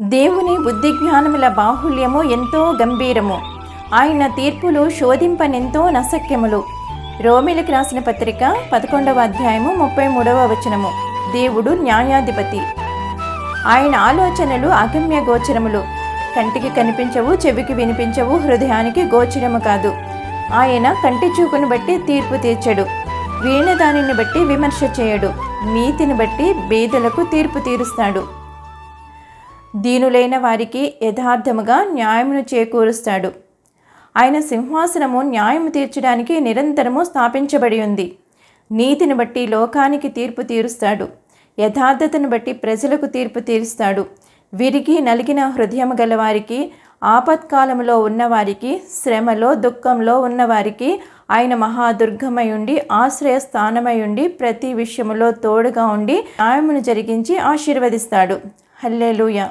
దేవుని బుద్ధి జ్ఞానముల బాహుళ్యము ఎంతో గంభీరము. ఆయన తీర్పులు శోధింపనెంతో నశక్యములు. రోమిలికి రాసిన పత్రిక 11వ అధ్యాయము 33వ వచనము. దేవుడు న్యాయాధిపతి. ఆయన ఆలోచనలు అగమ్య గోచరములు. కంటికి కనిపించవు, చెవికి వినిపించవు, హృదయానికి గోచరము కాదు. ఆయన కంటి చూపును బట్టి తీర్పు తీర్చడు, వీణ దానిని బట్టి విమర్శ చేయడు. నీతిని బట్టి బీదలకు తీర్పు తీరుస్తాడు. దీనులైన వారికి యథార్థముగా న్యాయమును చేకూరుస్తాడు. ఆయన సింహాసనము న్యాయము తీర్చడానికి నిరంతరము స్థాపించబడి ఉంది. నీతిని బట్టి లోకానికి తీర్పు తీరుస్తాడు. యథార్థతను బట్టి ప్రజలకు తీర్పు తీరుస్తాడు. విరిగి నలిగిన హృదయము గలవారికి, ఆపత్కాలములో ఉన్నవారికి, శ్రమలో దుఃఖంలో ఉన్నవారికి ఆయన మహాదుర్గమై ఉండి, ఆశ్రయ స్థానమై ఉండి, ప్రతి విషయములో తోడుగా ఉండి న్యాయమును జరిగించి ఆశీర్వదిస్తాడు. హల్లెలూయా.